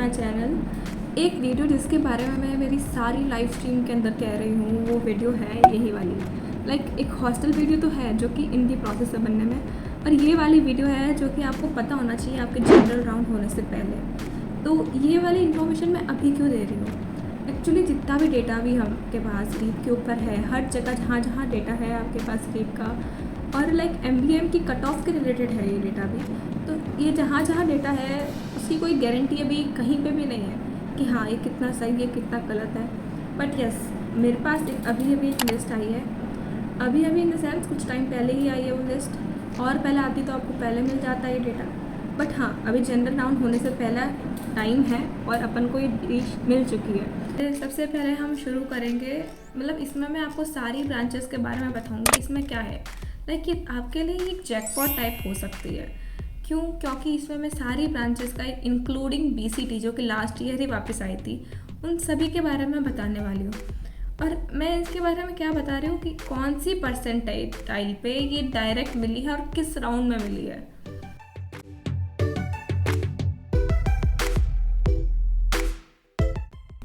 My channel. एक video जिसके बारे में मैं मेरी सारी लाइव स्ट्रीम के अंदर कह रही हूँ वो वीडियो है यही वाली। एक हॉस्टल वीडियो तो है जो कि इन दी प्रोसेस है बनने में, और ये वाली वीडियो है जो कि आपको पता होना चाहिए आपके जनरल राउंड होने से पहले। तो ये वाली इन्फॉर्मेशन मैं अभी क्यों दे रही हूँ? एक्चुअली जितना भी डेटा भी आपके पास रीप के ऊपर है, हर जगह जहाँ जहाँ डेटा है आपके पास रीप का, और MBM की कट ऑफ के रिलेटेड है ये डेटा भी। तो ये जहाँ जहाँ डेटा है उसकी कोई गारंटी अभी कहीं पे भी नहीं है कि हाँ ये कितना सही है कितना गलत है। बट यस, मेरे पास अभी एक लिस्ट आई है। अभी इन द सेंस कुछ टाइम पहले ही आई है वो लिस्ट, और पहले आती तो आपको पहले मिल जाता है ये डेटा। बट हाँ, अभी जनरल राउंड होने से पहला टाइम है और अपन को ये डिश मिल चुकी है। सबसे पहले हम शुरू करेंगे, इसमें मैं आपको सारी ब्रांचेस के बारे में बताऊँगी इसमें क्या है। ये आपके लिए एक जैकपॉट टाइप हो सकती है। क्यों? क्योंकि इसमें मैं सारी ब्रांचेस का इंक्लूडिंग BCT जो कि लास्ट ईयर ही वापस आई थी, उन सभी के बारे में बताने वाली हूँ। और मैं इसके बारे में क्या बता रही हूँ कि कौन सी परसेंटाइल पे ये डायरेक्ट मिली है और किस राउंड में मिली है।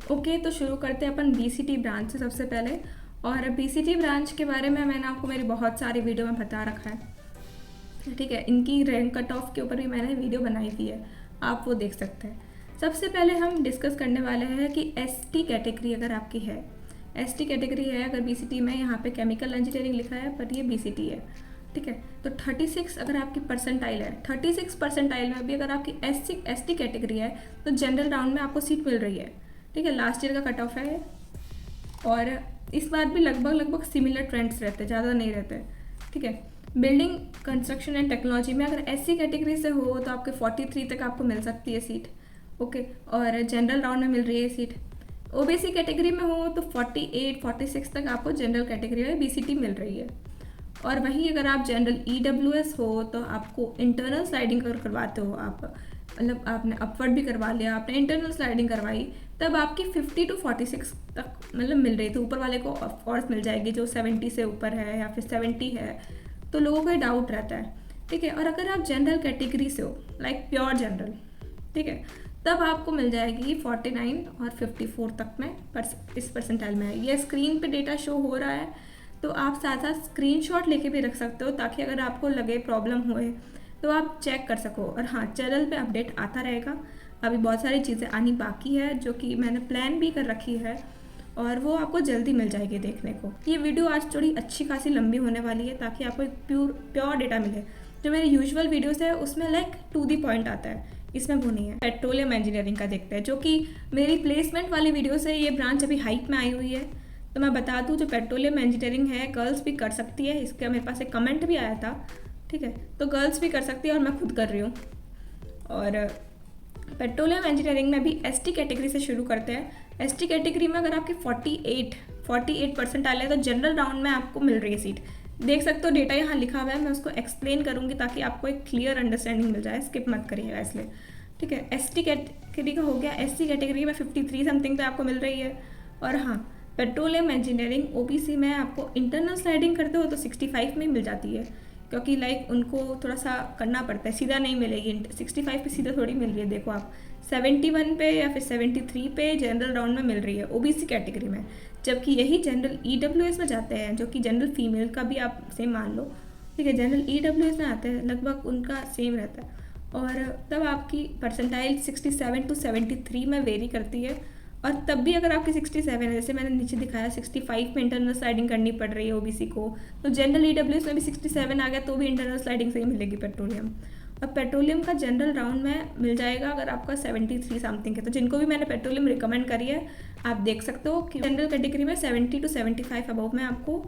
ओके, तो शुरू करते हैं अपन BCT ब्रांच से सबसे पहले। और BCT ब्रांच के बारे में मैंने आपको मेरी बहुत सारी वीडियो में बता रखा है, ठीक है। इनकी रैंक कट ऑफ के ऊपर भी मैंने वीडियो बनाई हुई है, आप वो देख सकते हैं। सबसे पहले हम डिस्कस करने वाले हैं कि ST कैटेगरी अगर आपकी है, ST कैटेगरी है अगर BCT में, यहाँ पे केमिकल इंजीनियरिंग लिखा है पर ये BCT है, ठीक है। तो 36 अगर आपकी परसेंटाइल है, 36 परसेंटाइल में भी अगर आपकी ST कैटेगरी है तो जनरल राउंड में आपको सीट मिल रही है, ठीक है। लास्ट ईयर का कट ऑफ है और इस बार भी लगभग सिमिलर ट्रेंड्स रहते हैं, ज़्यादा नहीं रहते, ठीक है। बिल्डिंग कंस्ट्रक्शन एंड टेक्नोलॉजी में अगर SC कैटेगरी से हो तो आपके 43 तक आपको मिल सकती है सीट, ओके। और जनरल राउंड में मिल रही है सीट। OBC कैटेगरी में हो तो 48-46 तक आपको जनरल कैटेगरी में BCT मिल रही है। और वहीं अगर आप जनरल EWS हो तो आपको इंटरनल स्लाइडिंग करवाते हो आप, आपने अपवर्ड भी करवा लिया, आपने इंटरनल स्लाइडिंग करवाई, तब आपकी 50 to 46 तक मिल रही थी। ऊपर वाले को ऑफकोर्स मिल जाएगी जो 70 से ऊपर है या फिर 70 है, तो लोगों को डाउट रहता है, ठीक है। और अगर आप जनरल कैटेगरी से हो, प्योर जनरल, ठीक है, तब आपको मिल जाएगी 49 और 54 तक में इस परसेंटाइल में है। ये स्क्रीन पे डेटा शो हो रहा है, तो आप साथ साथ स्क्रीनशॉट लेके भी रख सकते हो ताकि अगर आपको लगे प्रॉब्लम हुए तो आप चेक कर सको। और हाँ, चैनल पे अपडेट आता रहेगा, अभी बहुत सारी चीज़ें आनी बाकी है जो कि मैंने प्लान भी कर रखी है और वो आपको जल्दी मिल जाएगी देखने को। ये वीडियो आज थोड़ी अच्छी खासी लंबी होने वाली है ताकि आपको एक प्योर डेटा मिले। जो मेरे यूजुअल वीडियोस है उसमें टू दी पॉइंट आता है, इसमें वो नहीं है। पेट्रोलियम इंजीनियरिंग का देखते हैं, जो कि मेरी प्लेसमेंट वाली वीडियो से ये ब्रांच अभी हाइप में आई हुई है। तो मैं बता दूँ, जो पेट्रोलियम इंजीनियरिंग है गर्ल्स भी कर सकती है, इसका मेरे पास एक कमेंट भी आया था, ठीक है। तो गर्ल्स भी कर सकती है और मैं खुद कर रही हूँ। और पेट्रोलियम इंजीनियरिंग में भी ST कैटेगरी से शुरू करते हैं। ST कैटेगरी में अगर आपकी 48 परसेंटाइल है तो जनरल राउंड में आपको मिल रही है सीट। देख सकते हो डेटा यहाँ लिखा हुआ है, मैं उसको एक्सप्लेन करूँगी ताकि आपको एक क्लियर अंडरस्टैंडिंग मिल जाए, स्किप मत करिएगा इसलिए, ठीक है। ST कैटेगरी का हो गया। SC कैटेगरी में 53 समथिंग पे आपको मिल रही है। और हाँ, पेट्रोलियम इंजीनियरिंग OBC में आपको इंटरनल स्लाइडिंग करते हो तो 65 में मिल जाती है, क्योंकि उनको थोड़ा सा करना पड़ता है, सीधा नहीं मिलेगी। 65 पे सीधा थोड़ी मिल रही है, देखो आप 71 पे या फिर 73 पे जनरल राउंड में मिल रही है OBC कैटेगरी में। जबकि यही जनरल EWS में जाते हैं, जो कि जनरल फीमेल का भी आप सेम मान लो, ठीक है। जनरल EWS में आते हैं, लगभग उनका सेम रहता है। और तब आपकी परसेंटाइल 67 to 73 में वेरी करती है। और तब भी अगर आपकी 67 है, जैसे मैंने नीचे दिखाया 65 में इंटरनल स्लाइडिंग करनी पड़ रही है OBC को, तो जनरल EWS में भी 67 आ गया तो भी इंटरनल स्लाइडिंग से ही मिलेगी पेट्रोलियम। और पेट्रोलियम का जनरल राउंड में मिल जाएगा अगर आपका 73 समथिंग है। तो जिनको भी मैंने पेट्रोलियम रिकमेंड करी है, आप देख सकते हो कि जनरल कैटेगरी में 70 to 75 अबव में आपको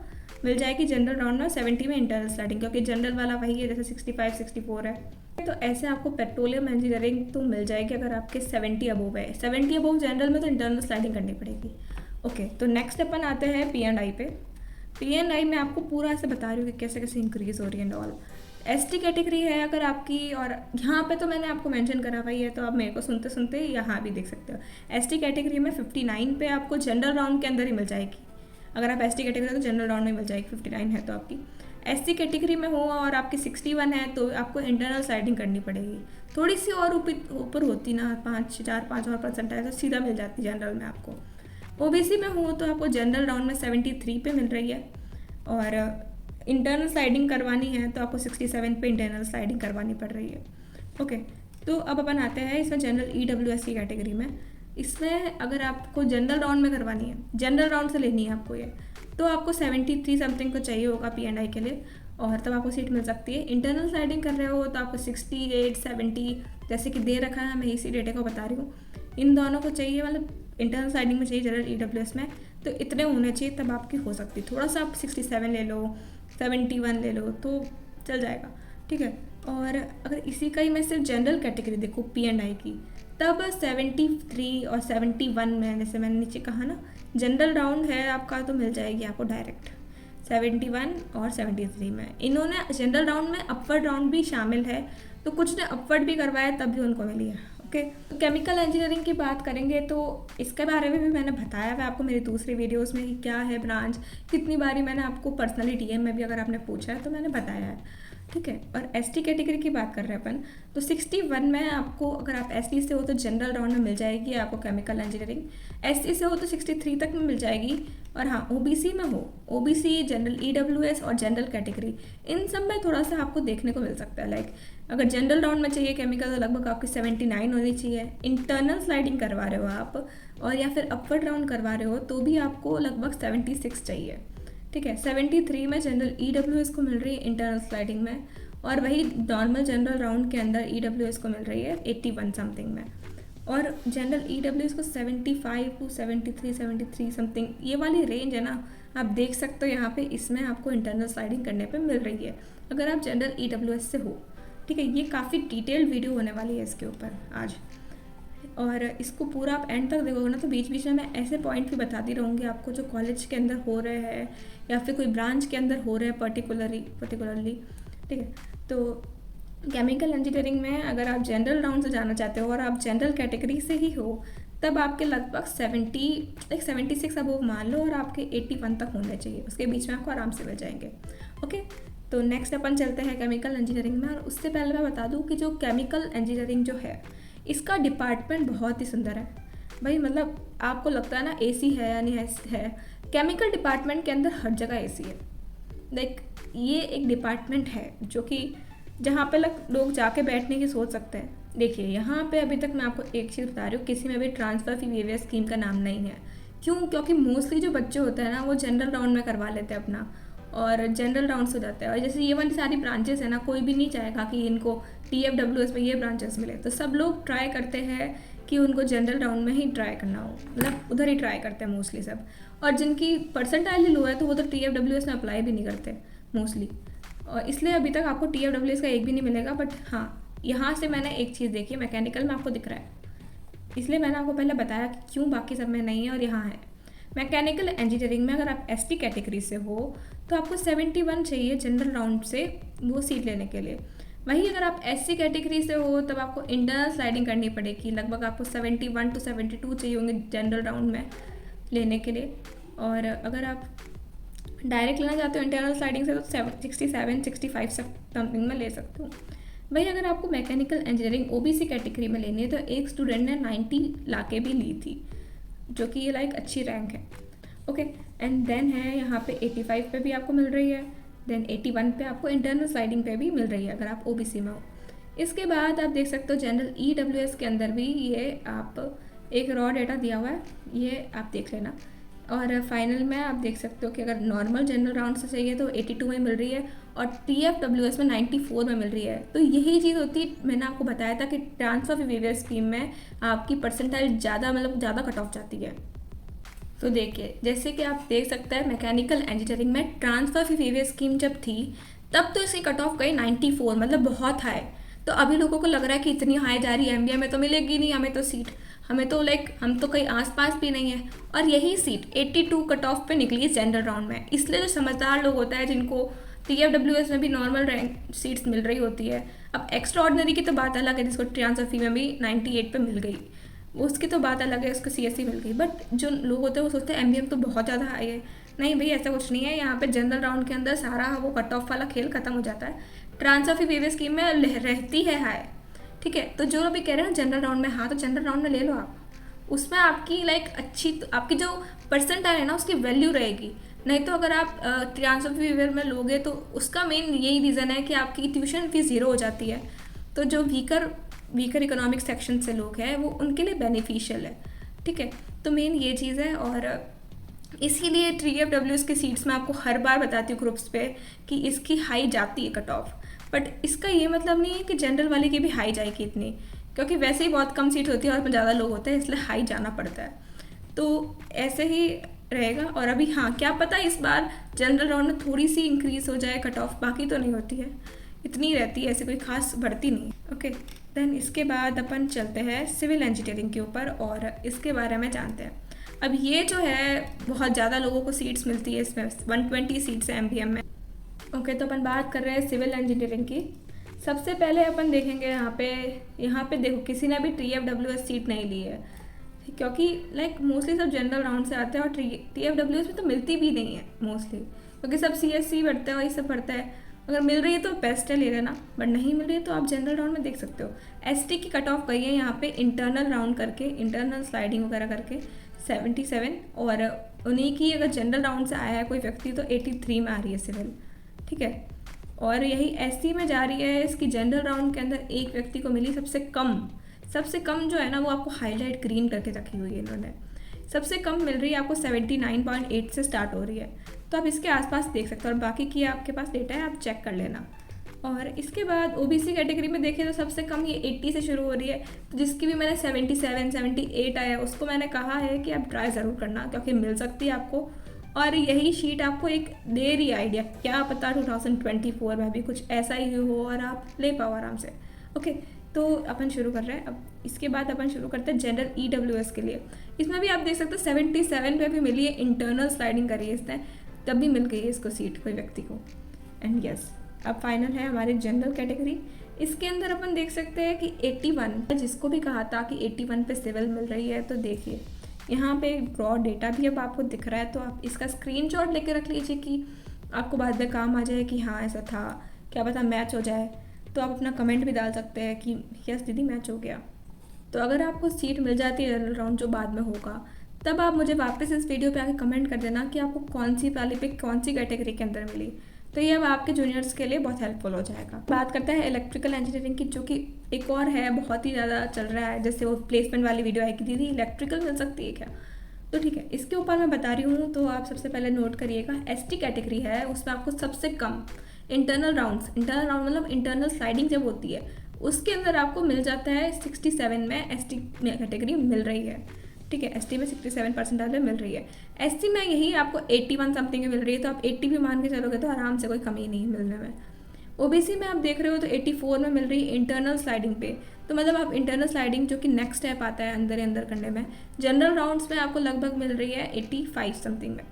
मिल जाएगी जनरल राउंड में, 70 में इंटरनल स्लाइडिंग, क्योंकि जनरल वाला वही है जैसे 65-64 है। तो ऐसे आपको पेट्रोलियम इंजीनियरिंग तो मिल जाएगी अगर आपके 70 अबव है। 70 अबव जनरल में तो इंटरनल स्लाइडिंग करनी पड़ेगी, ओके। तो नेक्स्ट अपन आते हैं P&I पे। P&I में आपको पूरा ऐसे बता रही हूँ कि कैसे कैसे इंक्रीज हो रही है एंड ऑल। ST कैटेगरी है अगर आपकी, और यहाँ पे तो मैंने आपको मेंशन करा हुआ ही है, तो आप मेरे को सुनते सुनते यहाँ भी देख सकते हो। ST कैटेगरी में 59 पे आपको जनरल राउंड के अंदर ही मिल जाएगी। अगर आप ST कैटेगरी तो जनरल राउंड में मिल जाएगी, 59 है तो आपकी। SC कैटेगरी में हो और आपकी 61 है तो आपको इंटरनल स्लाइडिंग करनी पड़ेगी। थोड़ी सी और ऊपर होती ना, 5 और परसेंटाइल तो सीधा मिल जाती जनरल में आपको। OBC में हो तो आपको जनरल राउंड में 73 पे मिल रही है, और इंटरनल स्लाइडिंग करवानी है तो आपको 67 पे इंटरनल स्लाइडिंग करवानी पड़ रही है। ओके, तो अब अपन आते हैं इसमें जनरल EWS की कैटेगरी में। इसमें अगर आपको जनरल राउंड में करवानी है, जनरल राउंड से लेनी है आपको ये, तो आपको 73 समथिंग को चाहिए होगा P&I के लिए, और तब आपको सीट मिल सकती है। इंटरनल स्लाइडिंग कर रहे हो तो आपको 68, 70 जैसे कि दे रखा है, मैं इसी डेटा को बता रही हूँ, इन दोनों को चाहिए, मतलब इंटरनल स्लाइडिंग में चाहिए जनरल EWS में, तो इतने होने चाहिए तब आपकी हो सकती है। थोड़ा सा आप 67 ले लो, 71 ले लो तो चल जाएगा, ठीक है। और अगर इसी का ही मैं सिर्फ जनरल कैटेगरी देखूँ P&I की, तब 73 और 71 में, जैसे मैंने नीचे कहा ना, जनरल राउंड है आपका तो मिल जाएगी आपको डायरेक्ट 71 और 73 में। इन्होंने जनरल राउंड में अपवर्ड राउंड भी शामिल है, तो कुछ ने अपवर्ड भी करवाया तब भी उनको मिली है। ओके, तो केमिकल इंजीनियरिंग की बात करेंगे तो इसके बारे में भी मैंने बताया है आपको मेरी दूसरी वीडियोस में कि क्या है ब्रांच, कितनी बारी मैंने आपको पर्सनली DM में भी अगर आपने पूछा है तो मैंने बताया है, ठीक है। और ST कैटेगरी की बात कर रहे हैं अपन, तो 61 में आपको, अगर आप ST से हो तो जनरल राउंड में मिल जाएगी आपको केमिकल इंजीनियरिंग, SC से हो तो 63 तक में मिल जाएगी, और हाँ OBC में हो, OBC, जनरल EWS और जनरल कैटेगरी, इन सब में थोड़ा सा आपको देखने को मिल सकता है। लाइक अगर जनरल राउंड में चाहिए केमिकल तो लगभग आपकी 79 होनी चाहिए। इंटरनल स्लाइडिंग करवा रहे हो आप और या फिर अपवर्ड राउंड करवा रहे हो तो भी आपको लगभग 76 चाहिए, ठीक है। 73 में जनरल EWS को मिल रही है इंटरनल स्लाइडिंग में, और वही नॉर्मल जनरल राउंड के अंदर EWS को मिल रही है 81 समथिंग में, और जनरल EWS को 75 to 73 समथिंग, ये वाली रेंज है ना, आप देख सकते हो यहाँ पे, इसमें आपको इंटरनल स्लाइडिंग करने पे मिल रही है अगर आप जनरल EWS से हो, ठीक है। ये काफ़ी डिटेल्ड वीडियो होने वाली है इसके ऊपर आज, और इसको पूरा आप एंड तक देखोगे ना तो बीच बीच में मैं ऐसे पॉइंट भी बताती रहूँगी आपको जो कॉलेज के अंदर हो रहे हैं या फिर कोई ब्रांच के अंदर हो रहे हैं पर्टिकुलरली, ठीक है। तो केमिकल इंजीनियरिंग में अगर आप जनरल राउंड से जाना चाहते हो और आप जनरल कैटेगरी से ही हो, तब आपके लगभग 76 अबोव मान लो, और आपके 81 तक होने चाहिए, उसके बीच में आपको आराम से मिल जाएंगे। ओके, तो नेक्स्ट अपन चलते हैं केमिकल इंजीनियरिंग में। और उससे पहले मैं बता दूं कि जो केमिकल इंजीनियरिंग जो है, इसका डिपार्टमेंट बहुत ही सुंदर है भाई। मतलब आपको लगता है ना AC है या नहीं है, केमिकल डिपार्टमेंट के अंदर हर जगह AC है। लाइक ये एक डिपार्टमेंट है जो कि जहाँ पे लोग जाके बैठने की सोच सकते हैं। देखिए यहाँ पे अभी तक मैं आपको एक चीज़ बता रही हूँ, किसी में भी ट्रांसफ़र फी वेवियर स्कीम का नाम नहीं है। क्यों? क्योंकि मोस्टली जो बच्चे होते हैं ना वो जनरल राउंड में करवा लेते हैं अपना, और जनरल राउंड से हो जाते हैं। और जैसे ये वाली सारी ब्रांचेस है ना, कोई भी नहीं चाहेगा कि इनको TFWS में ये ब्रांचेस मिले, तो सब लोग ट्राई करते हैं कि उनको जनरल राउंड में ही ट्राई करना हो, मतलब उधर ही ट्राई करते हैं मोस्टली सब। और जिनकी परसेंटाइल ही लो है तो वो तो TFWS में अप्लाई भी नहीं करते मोस्टली, और इसलिए अभी तक आपको TFWS का एक भी नहीं मिलेगा। बट हाँ, यहाँ से मैंने एक चीज़ देखी, मैकेनिकल में आपको दिख रहा है, इसलिए मैंने आपको पहले बताया कि क्यों बाकी सब में नहीं है और यहाँ है। मैकेनिकल इंजीनियरिंग में अगर आप ST कैटेगरी से हो तो आपको 71 चाहिए जनरल राउंड से वो सीट लेने के लिए। वहीं अगर आप SC कैटेगरी से हो तब आपको इंटरनल स्लाइडिंग करनी पड़ेगी, लगभग आपको 71 to 72 चाहिए होंगे जनरल राउंड में लेने के लिए। और अगर आप डायरेक्ट लेना चाहते हो इंटरनल स्लाइडिंग से तो 67 65 समथिंग में ले सकते हो। वही अगर आपको मैकेनिकल इंजीनियरिंग OBC कैटेगरी में लेनी है तो एक स्टूडेंट ने 90 ला के भी ली थी, जो कि ये लाइक अच्छी रैंक है। ओके, एंड देन है यहाँ पे 85 पे भी आपको मिल रही है, देन 81 पे आपको इंटरनल स्लाइडिंग पे भी मिल रही है अगर आप OBC में हो। इसके बाद आप देख सकते हो जनरल EWS के अंदर भी ये आप एक रॉ डेटा दिया हुआ है, ये आप देख लेना। और फाइनल में आप देख सकते हो कि अगर नॉर्मल जनरल राउंड से चाहिए तो 82 में मिल रही है और TFWS में 94 में मिल रही है। तो यही चीज़ होती है, मैंने आपको बताया था कि ट्रांसफ़र फी वेवियर स्कीम में आपकी परसेंटाइल ज़्यादा ज़्यादा कट ऑफ जाती है। तो देखिए, जैसे कि आप देख सकते हैं मैकेनिकल इंजीनियरिंग में ट्रांसफ़र फी वेवियर स्कीम जब थी तब तो इसकी कट ऑफ गई 94, मतलब बहुत हाई। तो अभी लोगों को लग रहा है कि इतनी हाई जा रही है, MBA में तो मिलेगी नहीं हमें तो सीट, हमें तो हम तो कहीं आसपास भी नहीं है। और यही सीट 82 कट ऑफ पे निकली जनरल राउंड में। इसलिए जो समझदार लोग होता है जिनको TFWS में भी नॉर्मल रैंक सीट्स मिल रही होती है, अब एक्स्ट्रा ऑर्डिनरी की तो बात अलग है, जिसको ट्रांसफ़र फी में भी 98 पे मिल गई, उसकी तो बात अलग है, उसको CSC मिल गई। बट जो लोग होते हैं वो सोचते हैं MBA में तो बहुत ज़्यादा हाई है, नहीं भाई, ऐसा कुछ नहीं है। यहाँ पे जनरल राउंड के अंदर सारा वो कट ऑफ वाला खेल खत्म हो जाता है। ट्रांसफर फी वेव स्कीम में रहती है हाई, ठीक है। तो जो अभी कह रहे हैं ना जनरल राउंड में, हाँ तो जनरल राउंड में ले लो आप, उसमें आपकी लाइक अच्छी आपकी जो परसेंटाइल है ना उसकी वैल्यू रहेगी। नहीं तो अगर आप ट्रांसफर फी वेव में लोगे तो उसका मेन यही रीज़न है कि आपकी ट्यूशन फीस ज़ीरो हो जाती है। तो जो वीकर इकोनॉमिक सेक्शन से लोग हैं वो उनके लिए बेनिफिशियल है, ठीक है। तो मेन ये चीज़ है। और इसीलिए TFWs की सीट्स में आपको हर बार बताती हूँ ग्रुप्स पे कि इसकी हाई जाती है कट ऑफ, बट इसका ये मतलब नहीं है कि जनरल वाले की भी हाई जाएगी इतनी, क्योंकि वैसे ही बहुत कम सीट होती है और उसमें ज़्यादा लोग होते हैं, इसलिए हाई जाना पड़ता है। तो ऐसे ही रहेगा। और अभी हाँ, क्या पता इस बार जनरल राउंड में थोड़ी सी इंक्रीज हो जाए कट ऑफ, बाकी तो नहीं होती है, इतनी रहती है, ऐसे कोई खास बढ़ती नहीं है। ओके, देन इसके बाद अपन चलते हैं सिविल इंजीनियरिंग के ऊपर और इसके बारे में जानते हैं। अब ये जो है बहुत ज़्यादा लोगों को सीट्स मिलती है इसमें, 120 सीट्स है MBM में। ओके, तो अपन बात कर रहे हैं सिविल इंजीनियरिंग की। सबसे पहले अपन देखेंगे यहाँ पे देखो किसी ने भी TFWS सीट नहीं ली है, क्योंकि लाइक मोस्टली सब जनरल राउंड से आते हैं और TFWS में तो मिलती भी नहीं है मोस्टली, क्योंकि सब CSC पढ़ते हैं और ये सब पढ़ता है। अगर मिल रही है तो बेस्ट है, ले लेना, बट नहीं मिल रही है तो आप जनरल राउंड में देख सकते हो। ST की कट ऑफ गई है यहाँ पे इंटरनल राउंड करके, इंटरनल स्लाइडिंग वगैरह करके 77, और उन्हीं की अगर जनरल राउंड से आया है कोई व्यक्ति तो 83 में आ रही है सिविल, ठीक है। और यही SC में जा रही है, इसकी जनरल राउंड के अंदर एक व्यक्ति को मिली सबसे कम जो है ना वो आपको हाईलाइट ग्रीन करके रखी हुई है इन्होंने, सबसे कम मिल रही है आपको 79.8 से स्टार्ट हो रही है। तो आप इसके आसपास देख सकते हो और बाकी की आपके पास डेटा है, आप चेक कर लेना। और इसके बाद OBC कैटेगरी में देखें तो सबसे कम ये 80 से शुरू हो रही है, तो जिसकी भी मैंने 77 78 आया उसको मैंने कहा है कि आप ट्राई ज़रूर करना, क्योंकि मिल सकती है आपको। और यही शीट आपको एक दे रही आइडिया, क्या पता 2024 में भी कुछ ऐसा ही हो और आप ले पाओ आराम से। ओके, तो अपन शुरू कर रहे हैं। अब इसके बाद अपन शुरू करते हैं जनरल EWS के लिए। इसमें भी आप देख सकते हो 77 पे भी मिली है, इंटरनल स्लाइडिंग करी है इसने, तब भी मिल गई है इसको सीट कोई व्यक्ति को। एंड यस, अब फाइनल है हमारी जनरल कैटेगरी। इसके अंदर अपन देख सकते हैं कि 81, जिसको भी कहा था कि 81 पे सिविल मिल रही है, तो देखिए यहाँ पे ब्रॉड डेटा भी अब आपको दिख रहा है, तो आप इसका स्क्रीनशॉट लेके रख लीजिए कि आपको बाद में काम आ जाए कि हाँ ऐसा था, क्या पता मैच हो जाए। तो आप अपना कमेंट भी डाल सकते हैं कि यस दीदी मैच हो गया। तो अगर आपको सीट मिल जाती है जनरल राउंड जो बाद में होगा, तब आप मुझे वापस इस वीडियो पे आके कमेंट कर देना कि आपको कौन सी वाली पे कौन सी कैटेगरी के अंदर मिली। तो ये अब आपके जूनियर्स के लिए बहुत हेल्पफुल हो जाएगा। बात करते हैं इलेक्ट्रिकल इंजीनियरिंग की, जो कि एक और है बहुत ही ज़्यादा चल रहा है। जैसे वो प्लेसमेंट वाली वीडियो आई कि दीदी इलेक्ट्रिकल मिल सकती है क्या, तो ठीक है, इसके ऊपर मैं बता रही हूँ। तो आप सबसे पहले नोट करिएगा, ST कैटेगरी है, उसमें आपको सबसे कम इंटरनल राउंड मतलब इंटरनल स्लाइडिंग जब होती है उसके अंदर आपको मिल जाता है 67 में ST कैटेगरी मिल रही है, ठीक है। ST में 67% मिल रही है। SC में यही आपको 81 समथिंग मिल रही है, तो आप 80 भी मान के चलोगे तो आराम से कोई कमी नहीं मिलने में। OBC में आप देख रहे हो तो 84 में मिल रही है इंटरनल स्लाइडिंग पे, तो मतलब आप इंटरनल स्लाइडिंग जो कि नेक्स्ट स्टेप आता है अंदर ही अंदर करने में, जनरल राउंड्स में आपको लगभग मिल रही है 85 समथिंग में।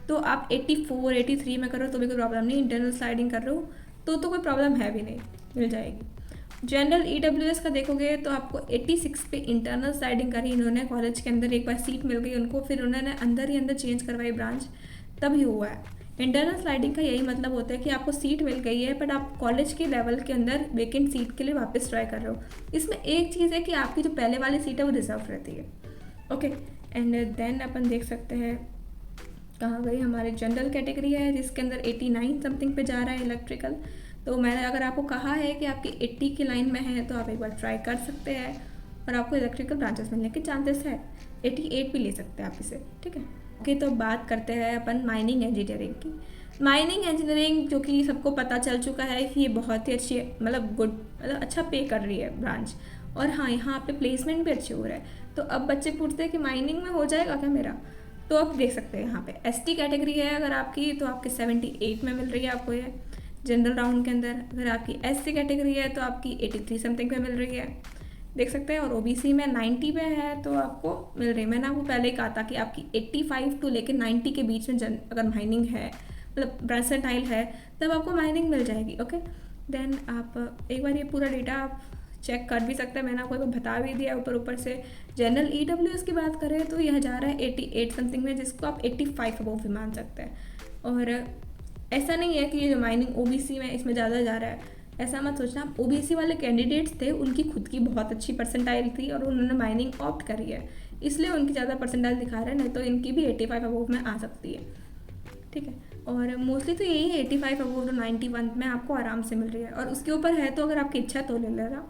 तो आप 84 83 में करो तो भी कोई प्रॉब्लम नहीं, इंटरनल स्लाइडिंग कर रहे हो तो कोई प्रॉब्लम है भी नहीं, मिल जाएगी। जनरल EWS का देखोगे तो आपको 86 पे इंटरनल स्लाइडिंग करी इन्होंने, कॉलेज के अंदर एक बार सीट मिल गई उनको, फिर उन्होंने अंदर ही अंदर चेंज करवाई ब्रांच, तभी हुआ है। इंटरनल स्लाइडिंग का यही मतलब होता है कि आपको सीट मिल गई है बट आप कॉलेज के लेवल के अंदर वेकेंट सीट के लिए वापस ट्राई कर रहे हो। इसमें एक चीज़ है कि आपकी जो पहले वाली सीट है वो रिजर्व रहती है। ओके, एंड देन अपन देख सकते हैं कहाँ गई हमारी जनरल कैटेगरी है, जिसके अंदर 89 समथिंग पे जा रहा है इलेक्ट्रिकल। तो मैंने अगर आपको कहा है कि आपकी 80 की लाइन में है तो आप एक बार ट्राई कर सकते हैं और आपको इलेक्ट्रिकल ब्रांचेस मिलने के चांसेस है, 88 भी ले सकते हैं आप इसे, ठीक है। ओके, तो बात करते हैं अपन माइनिंग इंजीनियरिंग की। माइनिंग इंजीनियरिंग जो कि सबको पता चल चुका है कि ये बहुत ही अच्छी मतलब अच्छा पे कर रही है ब्रांच, और हाँ यहाँ पे प्लेसमेंट भी अच्छे हो रहा है। तो अब बच्चे पूछते हैं कि माइनिंग में हो जाएगा क्या मेरा, तो आप देख सकते हैं यहाँ पे ST कैटेगरी है अगर आपकी तो आपके 78 में मिल रही है आपको ये जनरल राउंड के अंदर। अगर आपकी SC कैटेगरी है तो आपकी 83 समथिंग पे मिल रही है, देख सकते हैं। और OBC में 90 पे है तो आपको मिल रही है। मैंने आपको पहले ही कहा था कि आपकी 85 टू लेकर 90 के बीच में अगर माइनिंग है मतलब ब्रांचेंटाइल है तब आपको माइनिंग मिल जाएगी। ओके, देन आप एक बार ये पूरा डेटा आप चेक कर भी सकते हैं, मैंने आपको बता भी दिया ऊपर से जनरल EWS की बात करें तो यह जा रहा है 88 समथिंग में, जिसको आप 85 अबव भी मान सकते हैं। और ऐसा नहीं है कि ये जो माइनिंग OBC में इसमें ज़्यादा जा रहा है, ऐसा मत सोचना। OBC वाले कैंडिडेट्स थे, उनकी खुद की बहुत अच्छी परसेंटाइल थी और उन्होंने माइनिंग ऑप्ट करी है, इसलिए उनकी ज़्यादा परसेंटाइल दिखा रहे हैं, नहीं तो इनकी भी 85 अबव में आ सकती है, ठीक है। और मोस्टली तो यही है 85 अबव तो 91 में आपको आराम से मिल रही है, और उसके ऊपर है तो अगर आपकी इच्छा तो ले लेना।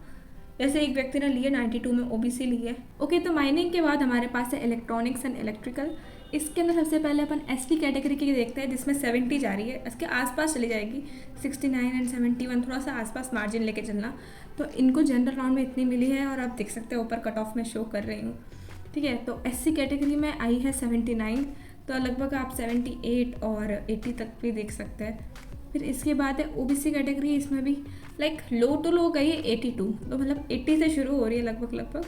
जैसे एक व्यक्ति ने लिए 92 में OBC ली है। ओके, तो माइनिंग के बाद हमारे पास है इलेक्ट्रॉनिक्स एंड इलेक्ट्रिकल। इसके अंदर सबसे पहले अपन ST कैटेगरी की देखते हैं, जिसमें 70 जा रही है, इसके आसपास चली जाएगी 69 एंड 71, थोड़ा सा आसपास मार्जिन लेके चलना। तो इनको जनरल राउंड में इतनी मिली है, और आप देख सकते हैं ऊपर कट ऑफ में शो कर रही हूँ, ठीक है। तो SC कैटेगरी में आई है 79, तो लगभग आप 78 और 80 तक भी देख सकते हैं। फिर इसके बाद है OBC कैटेगरी, इसमें भी लाइक लो टू लो गई है 82, तो मतलब 80 से शुरू हो रही है लगभग।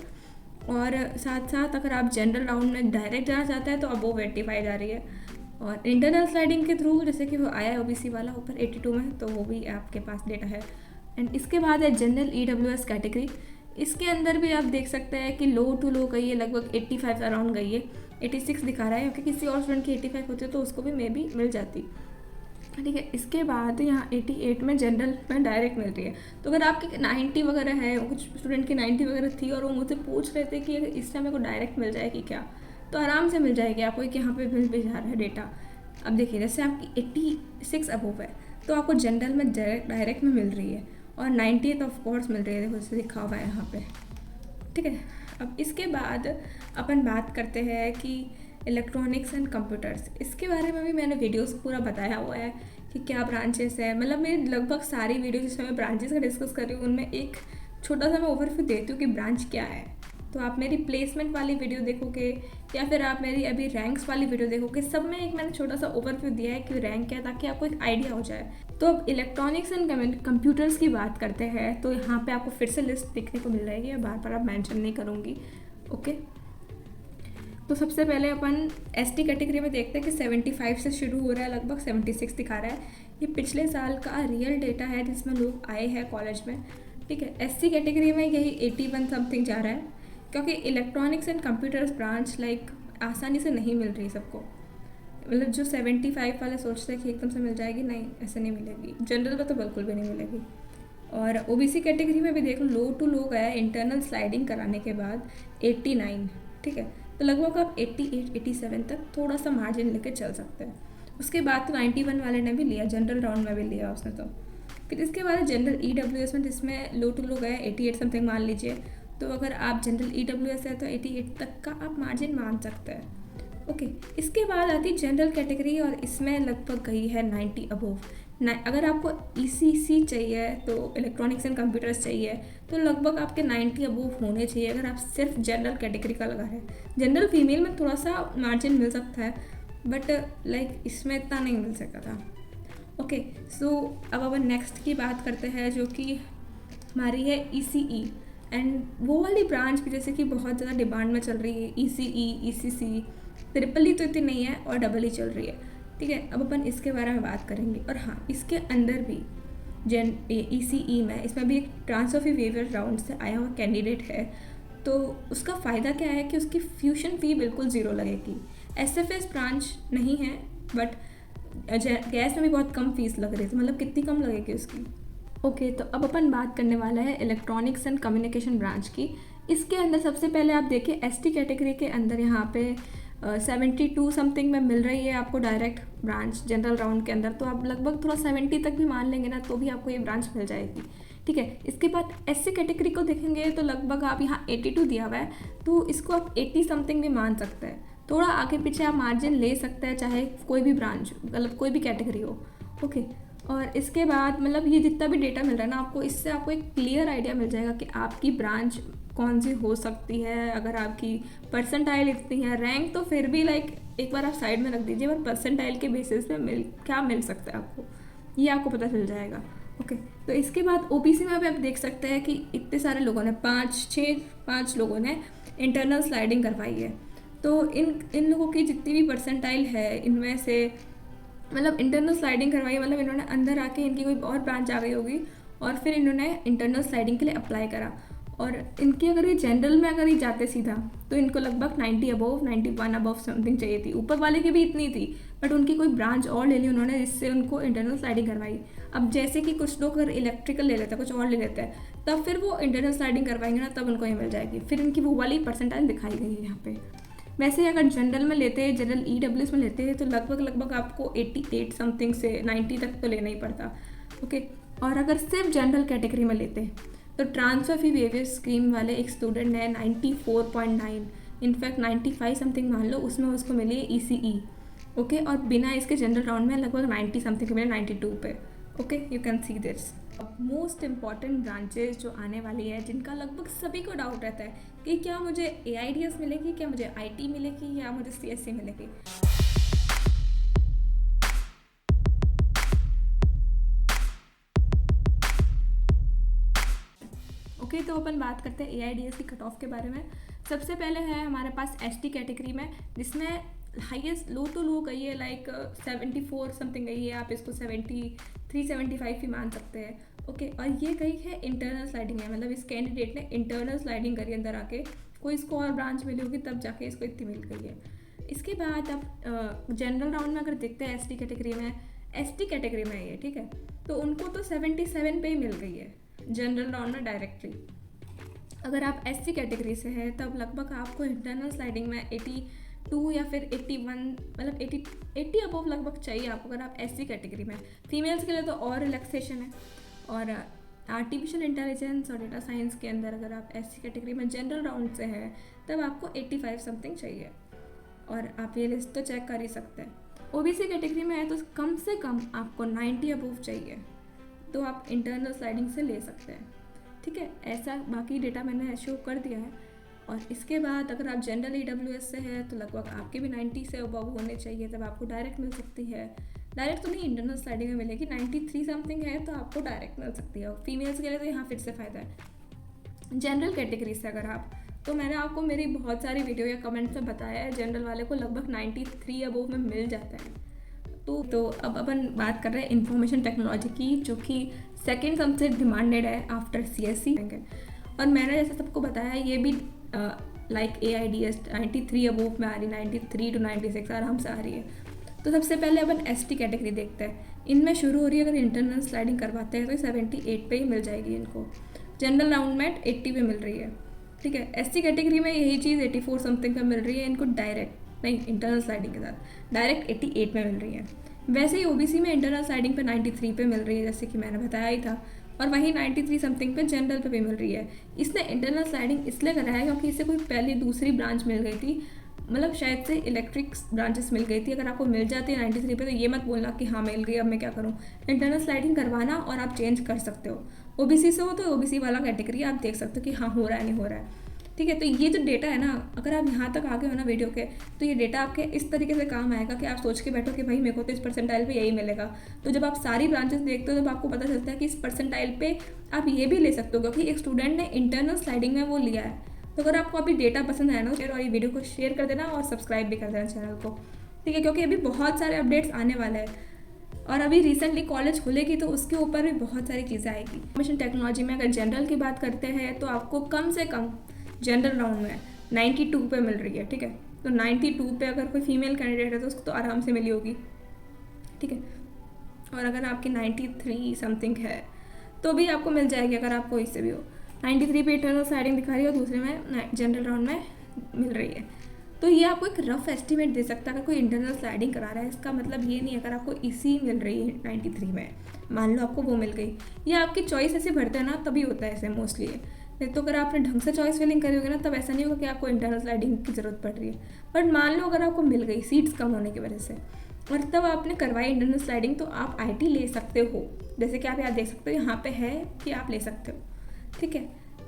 और साथ साथ अगर आप जनरल राउंड में डायरेक्ट जाना चाहते हैं तो अबोव 85 जा रही है। और इंटरनल स्लाइडिंग के थ्रू जैसे कि वो आया है OBC वाला ऊपर 82 में, तो वो भी आपके पास डेटा है। एंड इसके बाद है जनरल EWS कैटेगरी, इसके अंदर भी आप देख सकते हैं कि लो टू लो गई है, लगभग 85 अराउंड गई है, 86 दिखा रहा है, क्योंकि किसी और स्टूडेंट की 85 होती है तो उसको भी मे बी मिल जाती, ठीक है। इसके बाद यहाँ 88 में जनरल में डायरेक्ट मिल रही है। तो अगर आपकी 90 वगैरह है, कुछ स्टूडेंट की 90 वगैरह थी और वो मुझसे पूछ रहे थे कि अगर इस टाइम मेरे को डायरेक्ट मिल जाएगी क्या, तो आराम से मिल जाएगी आपको, कि यहाँ पे मिल भी जा रहा है डेटा। अब देखिए, जैसे आपकी 86 अबोव है तो आपको जनरल में डायरेक्ट में मिल रही है, और 90 ऑफ कोर्स मिल रही है, देखो जैसे लिखा हुआ है यहाँ पे, ठीक है। अब इसके बाद अपन बात करते हैं कि इलेक्ट्रॉनिक्स एंड कंप्यूटर्स, इसके बारे में भी मैंने वीडियोस पूरा बताया हुआ है कि क्या ब्रांचेस है। मतलब मेरी लगभग सारी वीडियो जिसमें मैं ब्रांचेस का डिस्कस कर रही हूँ, उनमें एक छोटा सा मैं ओवरव्यू देती हूँ कि ब्रांच क्या है। तो आप मेरी प्लेसमेंट वाली वीडियो देखोगे या फिर आप मेरी अभी रैंक्स वाली वीडियो देखोगे, सब में एक मैंने छोटा सा ओवरव्यू दिया है कि रैंक क्या है, ताकि आपको एक आइडिया हो जाए। तो अब इलेक्ट्रॉनिक्स एंड कंप्यूटर्स की बात करते हैं, तो यहाँ पे आपको फिर से लिस्ट देखने को मिल जाएगी, बार बार आप मेंशन नहीं करूँगी, ओके। तो सबसे पहले अपन ST कैटेगरी में देखते हैं कि 75 से शुरू हो रहा है, लगभग 76 दिखा रहा है। ये पिछले साल का रियल डेटा है जिसमें लोग आए हैं कॉलेज में, ठीक है। SC कैटेगरी में यही 81 समथिंग जा रहा है, क्योंकि electronics and computers branch like आसानी से नहीं मिल रही सबको। मतलब जो 75 वाले सोचते हैं कि एकदम से मिल जाएगी, नहीं, ऐसे नहीं मिलेगी। जनरल में तो बिल्कुल भी नहीं मिलेगी। और OBC कैटेगरी में भी देख लो, लो टू लो गया इंटरनल स्लाइडिंग कराने के बाद 89, ठीक है। तो लगभग आप 88-87 तक थोड़ा सा मार्जिन लेके चल सकते हैं। उसके बाद तो 91 वाले ने भी लिया, जनरल राउंड में भी लिया उसने। तो फिर इसके बाद जनरल EWS में, जिसमें लो टू लो गया 88 समथिंग मान लीजिए, तो अगर आप जनरल EWS है तो 88 तक का आप मार्जिन मान सकते हैं, ओके। इसके बाद आती है जनरल कैटेगरी, और इसमें लगभग गई है 90 अबोव। अगर आपको ECC चाहिए, तो इलेक्ट्रॉनिक्स एंड कंप्यूटर्स चाहिए, तो लगभग आपके 90 अबोव होने चाहिए, अगर आप सिर्फ जनरल कैटेगरी का लगा है। जनरल फीमेल में थोड़ा सा मार्जिन मिल सकता है, बट लाइक इसमें इतना नहीं मिल सकता था, ओके। सो अब अपन नेक्स्ट की बात करते हैं, जो कि हमारी है ECE, एंड वो वाली ब्रांच भी जैसे कि बहुत ज़्यादा डिमांड में चल रही है। ECE, ECC, EEE तो इतनी नहीं है, और EE चल रही है, ठीक है। अब अपन इसके बारे में बात करेंगे। और हाँ, इसके अंदर भी ECE में, इसमें भी एक ट्रांसफर फी वेवर राउंड से आया हुआ कैंडिडेट है, तो उसका फ़ायदा क्या है कि उसकी फ्यूशन फ़ी बिल्कुल ज़ीरो लगेगी। SFS ब्रांच नहीं है, बट गैस में भी बहुत कम फीस लग रही थी, मतलब कितनी कम लगेगी उसकी, ओके। तो अब अपन बात करने वाला है इलेक्ट्रॉनिक्स एंड कम्युनिकेशन ब्रांच की। इसके अंदर सबसे पहले आप देखिए ST कैटेगरी के अंदर यहाँ पे 72 समथिंग में मिल रही है आपको डायरेक्ट ब्रांच जनरल राउंड के अंदर। तो आप लगभग थोड़ा 70 तक भी मान लेंगे ना, तो भी आपको ये ब्रांच मिल जाएगी, ठीक है। इसके बाद SC कैटेगरी को देखेंगे तो लगभग आप यहाँ 82 दिया हुआ है, तो इसको आप 80 समथिंग भी मान सकते हैं। थोड़ा आगे पीछे आप मार्जिन ले सकते हैं, चाहे कोई भी ब्रांच, मतलब कोई भी कैटेगरी हो, ओके। और इसके बाद मतलब ये जितना भी डेटा मिल रहा है ना आपको, इससे आपको एक क्लियर आइडिया मिल जाएगा कि आपकी ब्रांच कौन सी हो सकती है। अगर आपकी परसेंटाइल इतनी है, रैंक तो फिर भी लाइक एक बार आप साइड में रख दीजिए, पर परसेंटाइल के बेसिस पे क्या मिल सकता है आपको, ये आपको पता चल जाएगा, ओके। तो इसके बाद OBC में भी आप देख सकते हैं कि इतने सारे लोगों ने 5 लोगों ने इंटरनल स्लाइडिंग करवाई है। तो इन लोगों की जितनी भी परसेंटाइल है, इनमें से मतलब इंटरनल स्लाइडिंग करवाई, मतलब इन्होंने अंदर आके इनकी कोई और ब्रांच आ गई होगी, और फिर इन्होंने इंटरनल स्लाइडिंग के लिए अप्लाई करा, और इनकी अगर ये जनरल में अगर ये जाते सीधा तो इनको लगभग 90 अबव 91 अबव समथिंग चाहिए थी, ऊपर वाले की भी इतनी थी, बट उनकी कोई ब्रांच और ले ली उन्होंने जिससे उनको इंटरनल स्लाइडिंग करवाई। अब जैसे कि कुछ लोग अगर इलेक्ट्रिकल ले लेते हैं, कुछ और ले लेते हैं, तब फिर वो इंटरनल स्लाइडिंग करवाएंगे ना, तब उनको ये मिल जाएगी, फिर इनकी वो वाली परसेंटाइल दिखाई गई है यहाँ पे। वैसे अगर जनरल में लेते हैं, जनरल EWS में लेते हैं, तो लगभग आपको 88 समथिंग से 90 तक तो लेना ही पड़ता। ओके, और अगर सिर्फ जनरल कैटेगरी में लेते हैं तो ट्रांसफर फी वेरियस स्कीम वाले एक स्टूडेंट ने 94.9, इनफैक्ट 95 समथिंग मान लो, उसमें उसको मिली है ECE। ओके, और बिना इसके जनरल राउंड में लगभग 90 समथिंग मिले 92 पे। Okay, you can see this. अब मोस्ट इम्पॉर्टेंट ब्रांचेस जो आने वाली है, जिनका लगभग सभी को डाउट रहता है कि क्या मुझे AIDS मिलेगी, क्या मुझे IT मिलेगी, या मुझे CSC मिलेगी। ओके, तो अपन बात करते हैं AIDS की कट ऑफ के बारे में। सबसे पहले है हमारे पास ST कैटेगरी में, जिसमें हाईएस्ट लो टू लो गई है लाइक 74 समथिंग गई है, आप इसको 73 75 भी मान सकते हैं। ओके, और ये गई है इंटरनल स्लाइडिंग है, मतलब इस कैंडिडेट ने इंटरनल स्लाइडिंग करी अंदर आके, कोई इसको और ब्रांच मिली होगी तब जाके इसको इतनी मिल गई है। इसके बाद आप जनरल राउंड में अगर देखते हैं ST कैटेगरी में ये, ठीक है, तो उनको तो 77 पे ही मिल गई है जनरल राउंड में डायरेक्टली। अगर आप SC कैटेगरी से हैं तब लगभग आपको इंटरनल स्लाइडिंग में 82 या फिर 81, मतलब 80 अबव लगभग चाहिए आपको अगर आप SC कैटेगरी में। फीमेल्स के लिए तो और रिलैक्सेशन है। और आर्टिफिशियल इंटेलिजेंस और डेटा साइंस के अंदर अगर आप SC कैटेगरी में जनरल राउंड से हैं तब आपको 85 समथिंग चाहिए, और आप ये लिस्ट तो चेक कर ही सकते हैं। OBC कैटेगरी में है तो कम से कम आपको 90 अबव चाहिए, तो आप इंटरनल स्लाइडिंग से ले सकते हैं। ठीक है, ऐसा बाकी डेटा मैंने शो कर दिया है। और इसके बाद अगर आप जनरल EWS से है तो लगभग आपके भी 90 से अबव होने चाहिए, तब आपको डायरेक्ट मिल सकती है। डायरेक्ट तो नहीं, इंटरनल स्लाइडिंग में मिलेगी। 93 समथिंग है तो आपको डायरेक्ट मिल सकती है। और फीमेल्स के लिए तो यहाँ फिर से फ़ायदा है। जनरल कैटेगरी से अगर आप, तो मैंने आपको मेरी बहुत सारी वीडियो या कमेंट्स में बताया है, जनरल वाले को लगभग 93 अबव में मिल जाता है। तो अब अपन बात कर रहे हैं इंफॉर्मेशन टेक्नोलॉजी की, जो कि सेकेंड सबसे डिमांडेड है आफ्टर CSC। और मैंने जैसे सबको बताया, ये भी लाइक AIDS 93 अबव में आ रही, 93 to 96 आराम से आ रही है। तो सबसे पहले अपन ST कैटेगरी देखते हैं। इनमें शुरू हो रही है, अगर इंटरनल स्लाइडिंग करवाते हैं तो 78 पे ही मिल जाएगी इनको। जनरल राउंड में 80 पे मिल रही है। ठीक है, SC कैटेगरी में यही चीज़ 84 समथिंग पे मिल रही है इनको डायरेक्ट, नहीं इंटरनल स्लाइडिंग के साथ डायरेक्ट 88 में मिल रही है। वैसे ही OBC में इंटरनल स्लाइडिंग पे 93 पे मिल रही है, जैसे कि मैंने बताया ही था, और वहीं 93 समथिंग पे जनरल पे भी मिल रही है। इसने इंटरनल स्लाइडिंग इसलिए कराया क्योंकि इसे कोई पहली दूसरी ब्रांच मिल गई थी, मतलब शायद से इलेक्ट्रिक ब्रांचेस मिल गई थी। अगर आपको मिल जाती है 93 पे तो ये मत बोलना कि हाँ मिल गई अब मैं क्या करूँ। इंटरनल स्लाइडिंग करवाना और आप चेंज कर सकते हो। OBC से हो तो OBC वाला कैटेगरी आप देख सकते हो कि हाँ हो रहा है नहीं हो रहा है। ठीक है, तो ये जो डेटा है ना, अगर आप यहाँ तक आगे हो ना वीडियो के, तो ये डेटा आपके इस तरीके से काम आएगा कि आप सोच के बैठो कि भाई मेरे को तो इस परसेंटाइल पे यही मिलेगा। तो जब आप सारी ब्रांचेस देखते हो तब आपको पता चलता है कि इस परसेंटाइल पे आप ये भी ले सकते हो, क्योंकि एक स्टूडेंट ने इंटरनल स्लाइडिंग में वो लिया है। तो अगर आपको अभी डेटा पसंद आया ना, और ये वीडियो को शेयर कर देना और सब्सक्राइब भी कर देना चैनल को। ठीक है, क्योंकि अभी बहुत सारे अपडेट्स आने वाले हैं, और अभी रिसेंटली कॉलेज खुलेगी तो उसके ऊपर भी बहुत सारी चीज़ें आएगी। इंफॉर्मेशन टेक्नोलॉजी में अगर जनरल की बात करते हैं तो आपको कम से कम जनरल राउंड में 92 पे मिल रही है। ठीक है, तो 92 पे अगर कोई फीमेल कैंडिडेट है तो उसको तो आराम से मिली होगी। ठीक है, और अगर आपकी 93 समथिंग है तो भी आपको मिल जाएगी, अगर आपको इससे भी हो। 93 पे इंटरनल स्लाइडिंग दिखा रही है और दूसरे में जनरल राउंड में मिल रही है। तो ये आपको एक रफ एस्टिमेट दे सकता है अगर कोई इंटरनल स्लाइडिंग करा रहा है। इसका मतलब ये नहीं है अगर आपको इसी मिल रही है 93 में, मान लो आपको वो मिल गई, या आपकी चॉइस ऐसे भरते हैं ना तभी होता है ऐसे मोस्टली। नहीं तो अगर आपने ढंग से चॉइस फिलिंग करी होगी ना तब ऐसा नहीं होगा कि आपको इंटरनल स्लाइडिंग की ज़रूरत पड़ रही है। बट मान लो अगर आपको मिल गई सीट्स कम होने की वजह से और तब आपने करवाई इंटरनल स्लाइडिंग, तो आप IT ले सकते हो। जैसे कि आप यहाँ देख सकते हो, यहाँ पे है कि आप ले सकते हो। ठीक है,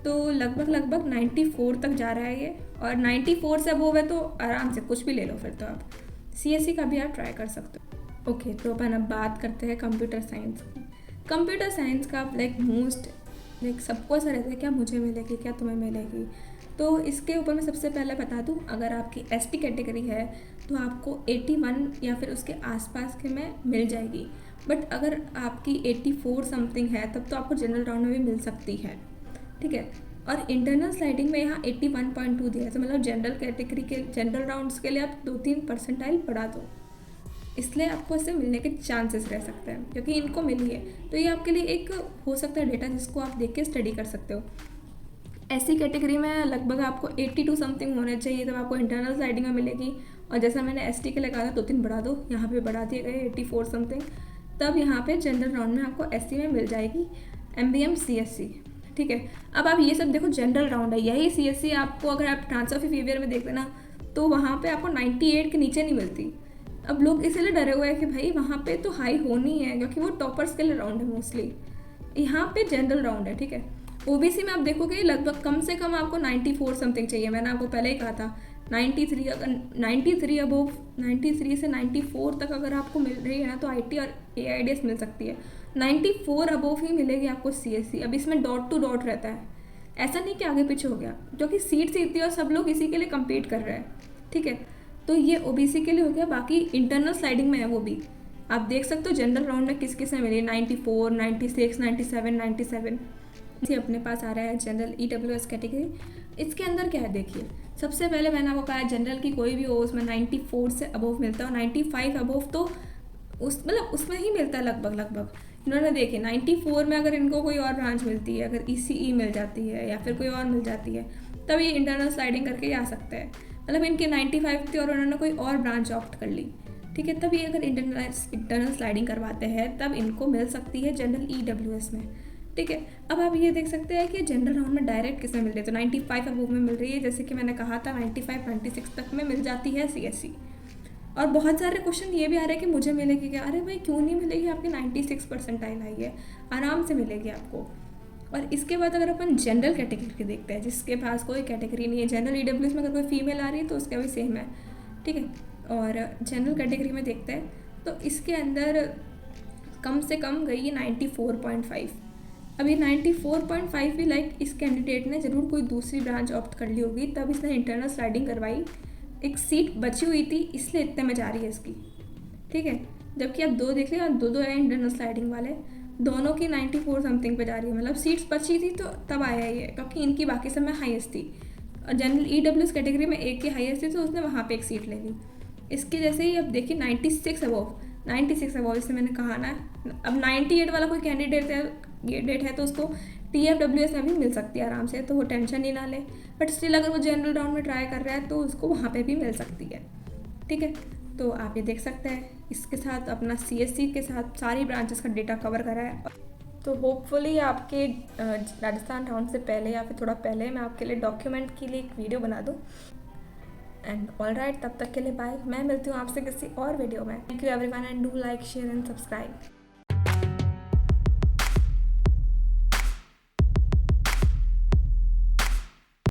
तो लगभग 94 तक जा रहा है ये, और 94 से अबोव है तो आराम से कुछ भी ले लो। फिर तो आप CSC का भी आप ट्राई कर सकते हो। ओके, तो अपन अब बात करते हैं कंप्यूटर साइंस की। कंप्यूटर साइंस का लाइक सबको ऐसा रहता है क्या मुझे मिलेगी, क्या तुम्हें मिलेगी। तो इसके ऊपर मैं सबसे पहले बता दूं, अगर आपकी ST कैटेगरी है तो आपको 81 या फिर उसके आसपास के में मिल जाएगी। बट अगर आपकी 84 समथिंग है तब तो आपको जनरल राउंड में भी मिल सकती है। ठीक है, और इंटरनल स्लाइडिंग में यहाँ 81.2 दिया है, तो मतलब जनरल कैटेगरी के जनरल राउंड्स के लिए आप 2-3 परसेंटाइल बढ़ा दो, इसलिए आपको इससे मिलने के चांसेस रह सकते हैं, क्योंकि इनको मिली है। तो ये आपके लिए एक हो सकता है डेटा जिसको आप देख के स्टडी कर सकते हो। ऐसी कैटेगरी में लगभग आपको 82 समथिंग होने चाहिए, तब आपको इंटरनल स्लाइडिंग में मिलेगी। और जैसा मैंने एसटी के लिए कहा था 2-3 बढ़ा दो, यहाँ पे बढ़ा दिए गए 84 समथिंग, तब यहाँ पे जनरल राउंड में आपको एससी में मिल जाएगी MBM CSC। ठीक है, अब आप ये सब देखो जनरल राउंड है, यही CSC आपको अगर आप ट्रांसफर फी वेवियर में देखते ना तो वहाँ पे आपको 98 के नीचे नहीं मिलती। अब लोग इसीलिए डरे हुए हैं कि भाई वहाँ पे तो हाई होनी है, क्योंकि वो टॉपर्स के लिए राउंड है मोस्टली, यहाँ पे जनरल राउंड है। ठीक है, OBC में आप देखोगे लगभग कम से कम आपको 94 समथिंग चाहिए, मैंने आपको पहले ही कहा था 93, अगर 93 अबोव 93 से 94 तक अगर आपको मिल रही है ना तो IT और AIDS मिल सकती है। 94 अबोव ही मिलेगी आपको CSC। अब इसमें डॉट टू डॉट रहता है, ऐसा नहीं कि आगे पीछे हो गया, क्योंकि सीट्स इतनी और सब लोग इसी के लिए कम्पीट कर रहे हैं। ठीक है, तो ये OBC के लिए हो गया। बाकी इंटरनल स्लाइडिंग में है वो भी आप देख सकते हो जनरल राउंड में किस किस में मिली, 94, 96, 97, 97 अपने पास आ रहा है जनरल EWS कैटेगरी। इसके अंदर क्या है देखिए, सबसे पहले मैंने आपको कहा जनरल की कोई भी हो उसमें 94 से अबोव मिलता है, और 95 अबोव तो मतलब उसमें ही मिलता है लगभग। इन्होंने देखिए 94 में अगर इनको कोई और ब्रांच मिलती है, अगर ECE मिल जाती है या फिर कोई और मिल जाती है, तब ये इंटरनल स्लाइडिंग करके आ सकते हैं। मतलब इनके 95 थी और उन्होंने कोई और ब्रांच ऑप्ट कर ली। ठीक है, तब ये अगर इंटरनल स्लाइडिंग करवाते हैं तब इनको मिल सकती है जनरल EWS में। ठीक है, अब आप ये देख सकते हैं कि जनरल राउंड में डायरेक्ट किसमें मिल रही है, तो 95 अबोव में मिल रही है, जैसे कि मैंने कहा था 95, 96 तक में मिल जाती है CSC। और बहुत सारे क्वेश्चन ये भी आ रहे हैं कि मुझे मिलेगी क्या, अरे भाई क्यों नहीं मिलेगी, आपकी 96 परसेंटाइल आई है, आराम से मिलेगी आपको। और इसके बाद अगर अपन जनरल कैटेगरी के देखते हैं, जिसके पास कोई कैटेगरी नहीं है, जनरल EWS में अगर कोई फीमेल आ रही है तो उसका भी सेम है। ठीक है, और जनरल कैटेगरी में देखते हैं तो इसके अंदर कम से कम गई है 94.5। अभी 94.5 भी लाइक इस कैंडिडेट ने ज़रूर कोई दूसरी ब्रांच ऑप्ट कर ली होगी, तब इसने इंटरनल स्लाइडिंग करवाई, एक सीट बची हुई थी इसलिए इतने में जा रही है इसकी। ठीक है, जबकि आप दो देख लिया, दो है इंटरनल स्लाइडिंग वाले, दोनों की 94 समथिंग पे जा रही है, मतलब सीट्स बची थी तो तब आया ये, क्योंकि इनकी बाकी सब में हाईएस्ट थी। और जनरल EWS कैटेगरी में एक की हाईएस्ट थी तो उसने वहाँ पे एक सीट ले ली। इसकी जैसे ही अब देखिए 96 अबोव, जैसे मैंने कहा ना, अब 98 वाला कोई कैंडिडेट है तो उसको TFWS में भी मिल सकती है आराम से, तो वो टेंशन ही ना ले। बट स्टिल अगर वो जनरल राउंड में ट्राई कर रहा है तो उसको वहाँ पे भी मिल सकती है। ठीक है, तो आप ये देख सकते हैं, इसके साथ अपना CSC के साथ सारी ब्रांचेस का डेटा कवर करा है। तो होपफुली आपके राजस्थान राउंड से पहले या फिर थोड़ा पहले मैं आपके लिए डॉक्यूमेंट के लिए एक वीडियो बना दूँ। एंड ऑल राइट, तब तक के लिए बाय। मैं मिलती हूँ आपसे किसी और वीडियो में। Thank you everyone and do like, share and subscribe.